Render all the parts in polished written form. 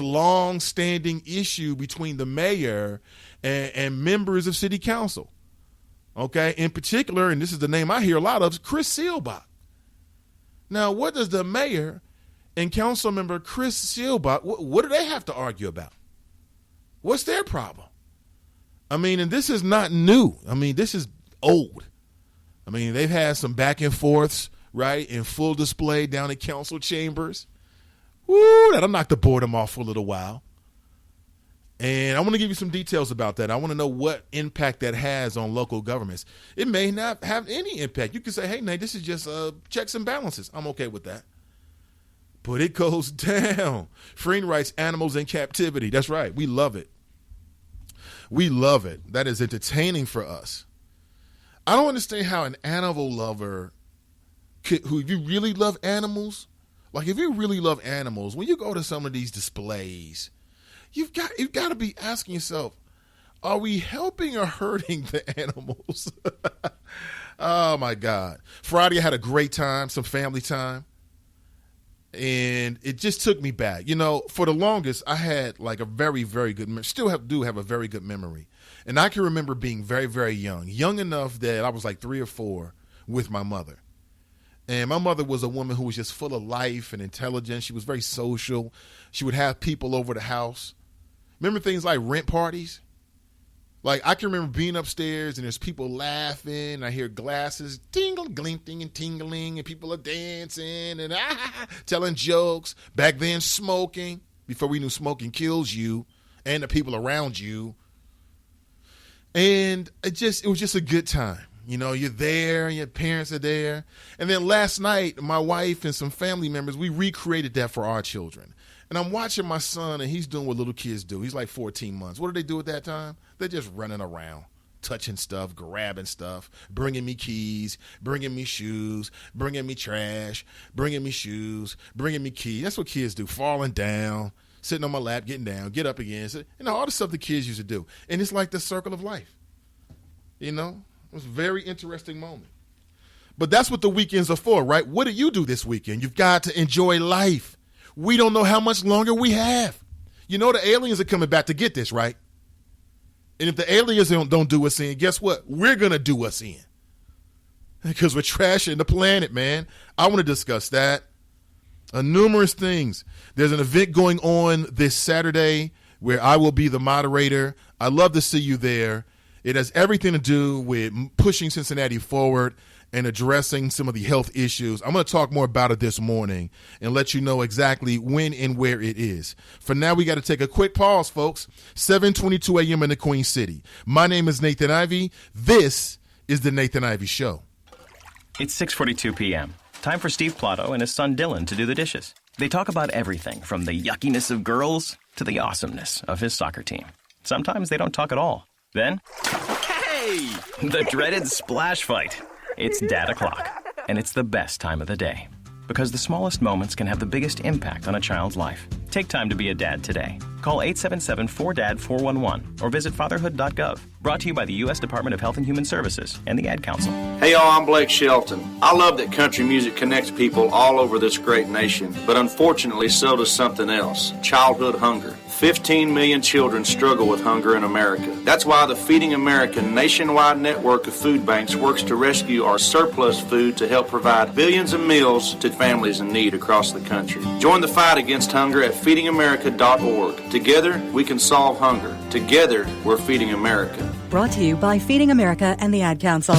long-standing issue between the mayor and members of city council. Okay, in particular, and this is the name I hear a lot of, Chris Seelbach. Now, what does the mayor and council member Chris Seelbach, what do they have to argue about? What's their problem? I mean, and this is not new. I mean, this is old. I mean, they've had some back and forths, right, in full display down in council chambers. Woo, that'll knock the boredom off for a little while. And I want to give you some details about that. I want to know what impact that has on local governments. It may not have any impact. You can say, hey, Nate, this is just checks and balances. I'm okay with that. But it goes down. Freeing rights, animals in captivity. That's right. We love it. We love it. That is entertaining for us. I don't understand how an animal lover, who if you really love animals, like if you really love animals, when you go to some of these displays, you've got to be asking yourself, are we helping or hurting the animals? Oh my God. Friday I had a great time, some family time. And it just took me back. You know, for the longest, I had like a very, very good, do have a very good memory. And I can remember being very, very young enough that I was like 3 or 4 with my mother. And my mother was a woman who was just full of life and intelligence. She was very social. She would have people over the house. Remember things like rent parties? Like I can remember being upstairs and there's people laughing. I hear glasses glinting and tingling and people are dancing and telling jokes. Back then smoking, before we knew smoking kills you and the people around you. And it was just a good time. You know, you're there and your parents are there. And then last night, my wife and some family members, we recreated that for our children. And I'm watching my son, and he's doing what little kids do. He's like 14 months. What do they do at that time? They're just running around, touching stuff, grabbing stuff, bringing me keys, bringing me shoes, bringing me trash, bringing me shoes, bringing me keys. That's what kids do, falling down, sitting on my lap, getting down, get up again. So, you know, all the stuff the kids used to do. And it's like the circle of life. You know, it was a very interesting moment. But that's what the weekends are for, right? What do you do this weekend? You've got to enjoy life. We don't know how much longer we have. You know the aliens are coming back to get this, right? And if the aliens don't do us in, guess what? We're going to do us in. Because we're trashing the planet, man. I want to discuss that. Numerous things. There's an event going on this Saturday where I will be the moderator. I'd love to see you there. It has everything to do with pushing Cincinnati forward and addressing some of the health issues. I'm going to talk more about it this morning and let you know exactly when and where it is. For now, we got to take a quick pause, folks. 7:22 a.m. in the Queen City. My name is Nathan Ivey. This is the Nathan Ivey Show. It's 6:42 p.m. Time for Steve Plotto and his son Dylan to do the dishes. They talk about everything from the yuckiness of girls to the awesomeness of his soccer team. Sometimes they don't talk at all. Then, hey! The dreaded splash fight. It's Dad o'clock, and it's the best time of the day. Because the smallest moments can have the biggest impact on a child's life. Take time to be a dad today. Call 877-4DAD-411 or visit fatherhood.gov. Brought to you by the U.S. Department of Health and Human Services and the Ad Council. Hey y'all, I'm Blake Shelton. I love that country music connects people all over this great nation, but unfortunately so does something else, childhood hunger. 15 million children struggle with hunger in America. That's why the Feeding America nationwide network of food banks works to rescue our surplus food to help provide billions of meals to families in need across the country. Join the fight against hunger at feedingamerica.org. Together, we can solve hunger. Together, we're Feeding America. Brought to you by Feeding America and the Ad Council.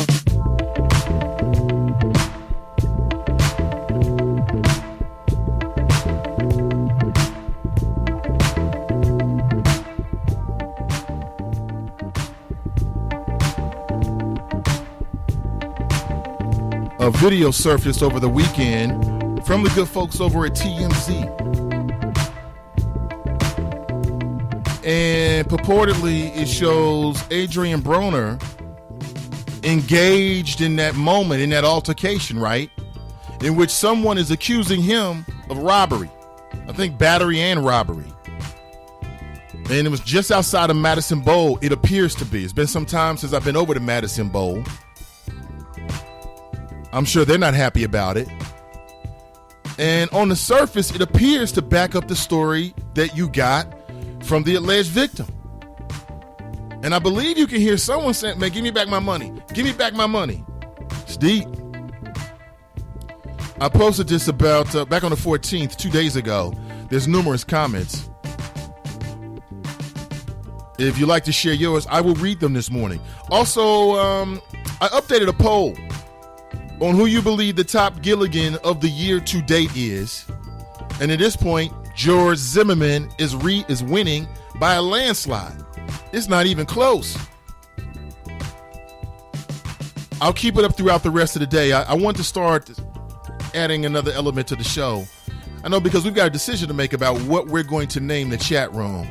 A video surfaced over the weekend from the good folks over at TMZ. And purportedly it shows Adrian Broner engaged in that moment, in that altercation, right? In which someone is accusing him of robbery. I think battery and robbery. And it was just outside of Madison Bowl, it appears to be. It's been some time since I've been over to Madison Bowl. I'm sure they're not happy about it. And on the surface, it appears to back up the story that you got from the alleged victim. And I believe you can hear someone saying, man, give me back my money. Give me back my money. It's deep. I posted this about back on the 14th, 2 days ago. There's numerous comments. If you'd like to share yours, I will read them this morning. Also, I updated a poll on who you believe the top Gilligan of the year to date is. And at this point, George Zimmerman is winning by a landslide. It's not even close. I'll keep it up throughout the rest of the day. I want to start adding another element to the show. I know, because we've got a decision to make about what we're going to name the chat room.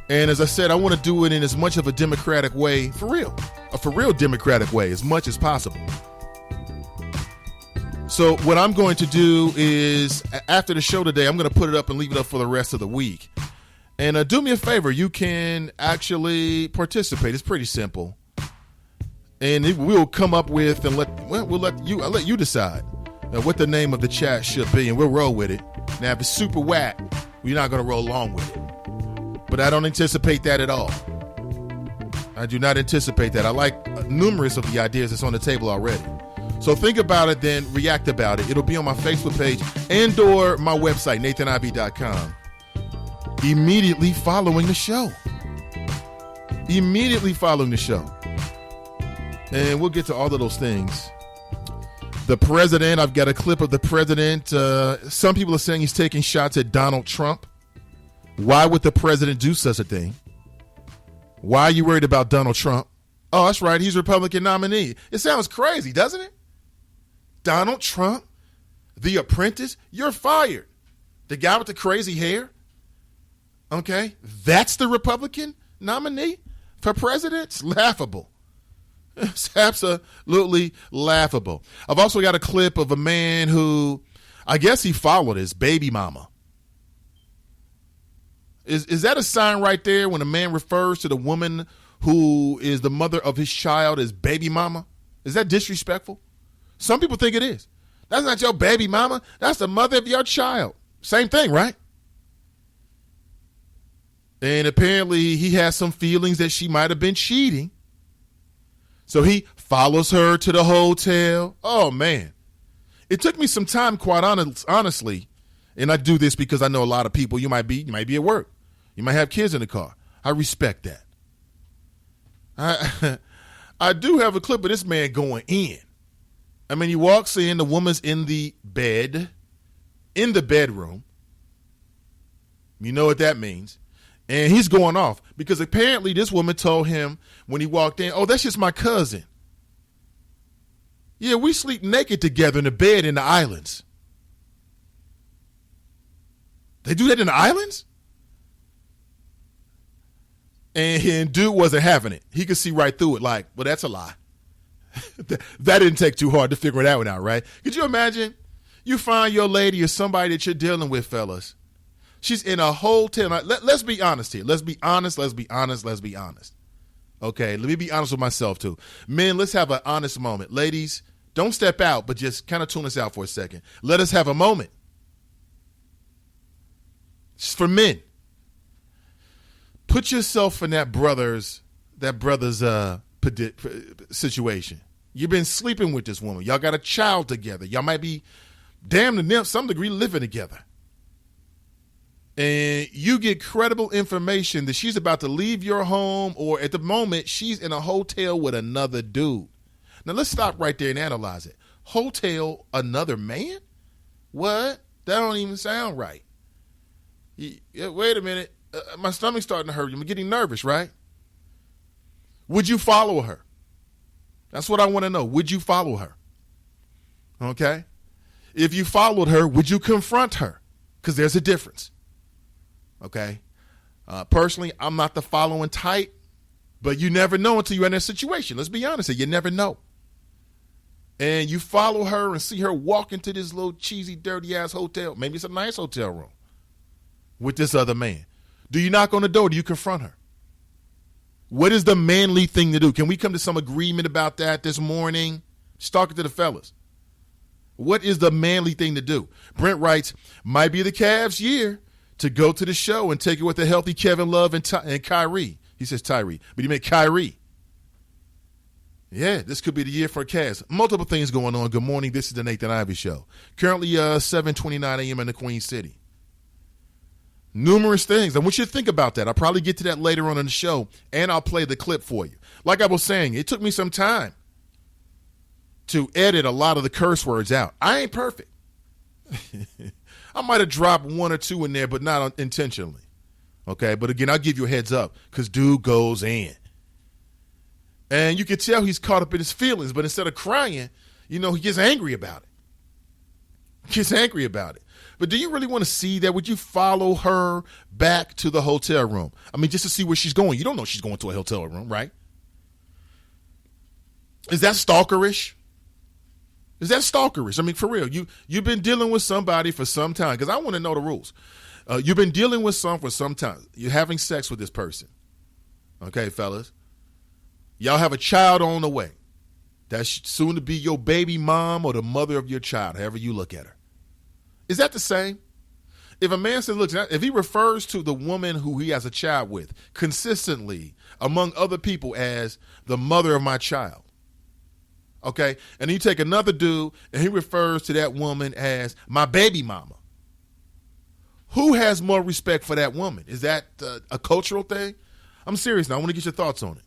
And as I said, I want to do it in as much of a democratic way, for real democratic way, as much as possible. So what I'm going to do is, after the show today, I'm going to put it up and leave it up for the rest of the week. And do me a favor, you can actually participate. It's pretty simple. And we'll come up with and I'll let you decide what the name of the chat should be, and we'll roll with it. Now, if it's super whack, we're not going to roll along with it. But I don't anticipate that at all. I do not anticipate that. I like numerous of the ideas that's on the table already. So think about it, then react about it. It'll be on my Facebook page and or my website, nathanivey.com. Immediately following the show. And we'll get to all of those things. The president, I've got a clip of the president. Some people are saying he's taking shots at Donald Trump. Why would the president do such a thing? Why are you worried about Donald Trump? Oh, that's right. He's a Republican nominee. It sounds crazy, doesn't it? Donald Trump, The Apprentice, you're fired. The guy with the crazy hair. Okay, that's the Republican nominee for president? It's laughable. It's absolutely laughable. I've also got a clip of a man who, I guess he followed his baby mama. Is that a sign right there when a man refers to the woman who is the mother of his child as baby mama? Is that disrespectful? Some people think it is. That's not your baby mama. That's the mother of your child. Same thing, right? And apparently he has some feelings that she might have been cheating. So he follows her to the hotel. Oh, man. It took me some time, quite honestly, and I do this because I know a lot of people. You might be at work. You might have kids in the car. I respect that. I do have a clip of this man going in. I mean, he walks in, the woman's in the bedroom. You know what that means. And he's going off because apparently this woman told him when he walked in, oh, that's just my cousin. Yeah, we sleep naked together in the bed in the islands. They do that in the islands? And dude wasn't having it. He could see right through it like, well, that's a lie. That didn't take too hard to figure that one out, right? Could you imagine you find your lady or somebody that you're dealing with, fellas? She's in a hotel. Let's be honest here. Let's be honest. Okay, let me be honest with myself too. Men, let's have an honest moment. Ladies, don't step out, but just kind of tune us out for a second. Let us have a moment. It's for men. Put yourself in that brother's situation. You've been sleeping with this woman. Y'all got a child together. Y'all might be damn to some degree living together. And you get credible information that she's about to leave your home, or at the moment she's in a hotel with another dude. Now let's stop right there and analyze it. Hotel, another man? What? That don't even sound right. Wait a minute. My stomach's starting to hurt. I'm getting nervous, right? Would you follow her? That's what I want to know. Would you follow her? Okay. If you followed her, would you confront her? Because there's a difference. Okay. Personally, I'm not the following type, but you never know until you're in that situation. Let's be honest here. You never know. And you follow her and see her walk into this little cheesy, dirty ass hotel. Maybe it's a nice hotel room with this other man. Do you knock on the door? Do you confront her? What is the manly thing to do? Can we come to some agreement about that this morning? Just talking to the fellas. What is the manly thing to do? Brent writes, might be the Cavs' year to go to the show and take it with the healthy Kevin Love and Kyrie. He says Tyree, but he meant Kyrie. Yeah, this could be the year for Cavs. Multiple things going on. Good morning. This is the Nathan Ivey Show. Currently 7:29 a.m. in the Queen City. Numerous things. I want you to think about that. I'll probably get to that later on in the show, and I'll play the clip for you. Like I was saying, it took me some time to edit a lot of the curse words out. I ain't perfect. I might have dropped one or two in there, but not intentionally. Okay, but again, I'll give you a heads up because dude goes in. And you can tell he's caught up in his feelings, but instead of crying, he gets angry about it. But do you really want to see that? Would you follow her back to the hotel room? I mean, just to see where she's going. You don't know she's going to a hotel room, right? Is that stalkerish? I mean, for real, you've been dealing with somebody for some time, because I want to know the rules. You've been dealing with some for some time. You're having sex with this person. Okay, fellas. Y'all have a child on the way. That's soon to be your baby mom or the mother of your child, however you look at her. Is that the same? If a man says, look, if he refers to the woman who he has a child with consistently among other people as the mother of my child, okay, and you take another dude and he refers to that woman as my baby mama, who has more respect for that woman? Is that a cultural thing? I'm serious now. I want to get your thoughts on it.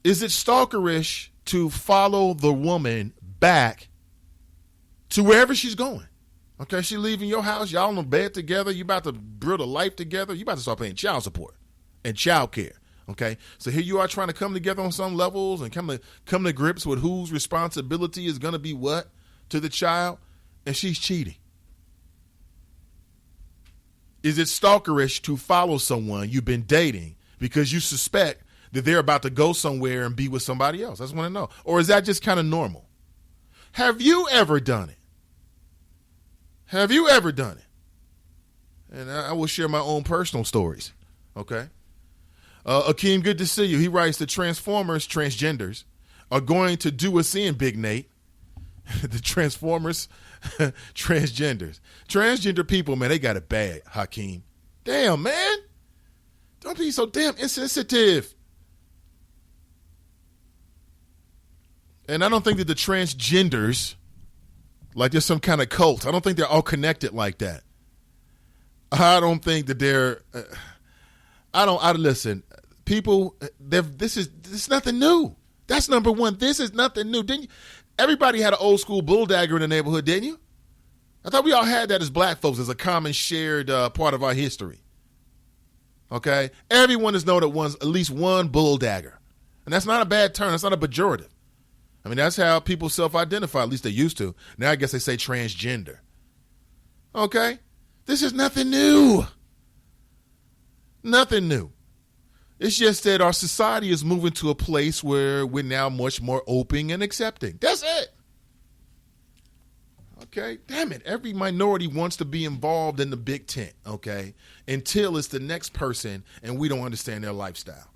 Is it stalkerish to follow the woman back to wherever she's going? Okay, she's leaving your house. Y'all in the bed together. You about to build a life together. You about to start paying child support and child care. Okay, so here you are trying to come together on some levels and come to grips with whose responsibility is going to be what to the child, and she's cheating. Is it stalkerish to follow someone you've been dating because you suspect that they're about to go somewhere and be with somebody else? I just want to know. Or is that just kind of normal? Have you ever done it? And I will share my own personal stories. Okay. Akeem, good to see you. He writes, the Transformers transgenders are going to do us in, Big Nate. The Transformers transgenders. Transgender people, man, they got it bad, Hakeem. Damn, man. Don't be so damn insensitive. And I don't think that the transgenders, like there's some kind of cult, I don't think they're all connected like that. I don't think that they're, listen, people, this is nothing new. That's number one. This is nothing new. Everybody had an old school bull dagger in the neighborhood, didn't you? I thought we all had that as black folks, as a common shared part of our history. Okay? Everyone has known at least one bull dagger. And that's not a bad term. That's not a pejorative. I mean, that's how people self-identify, at least they used to. Now I guess they say transgender. Okay? This is nothing new. Nothing new. It's just that our society is moving to a place where we're now much more open and accepting. That's it. Okay? Damn it. Every minority wants to be involved in the big tent, okay? Until it's the next person and we don't understand their lifestyle.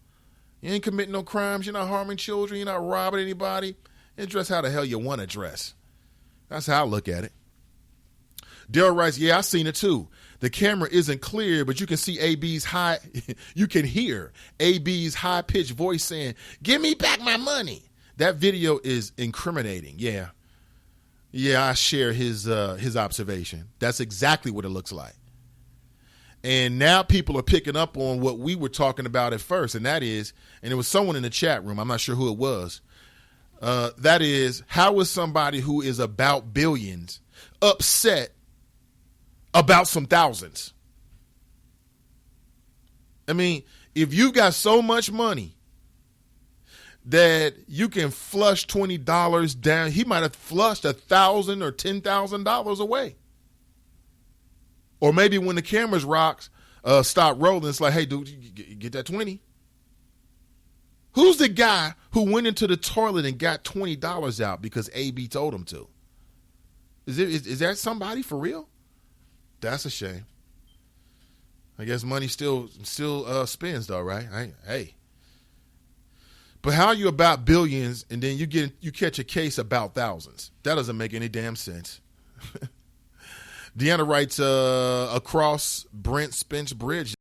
You ain't committing no crimes. You're not harming children. You're not robbing anybody. And dress how the hell you want to dress. That's how I look at it. Daryl writes, yeah, I seen it too. The camera isn't clear, but you can see you can hear AB's high-pitched voice saying, give me back my money. That video is incriminating. Yeah. Yeah, I share his observation. That's exactly what it looks like. And now people are picking up on what we were talking about at first, and that is, and it was someone in the chat room, I'm not sure who it was, that is, how is somebody who is about billions upset about some thousands? I mean, if you got so much money that you can flush $20 down, he might have flushed $1,000 or $10,000 away. Or maybe when the cameras stop rolling, it's like, hey, dude, get that 20. Who's the guy who went into the toilet and got $20 out because AB told him to? Is that somebody for real? That's a shame. I guess money still spins though, right? Hey. But how are you about billions and then you catch a case about thousands? That doesn't make any damn sense. Deanna writes, across Brent Spence Bridge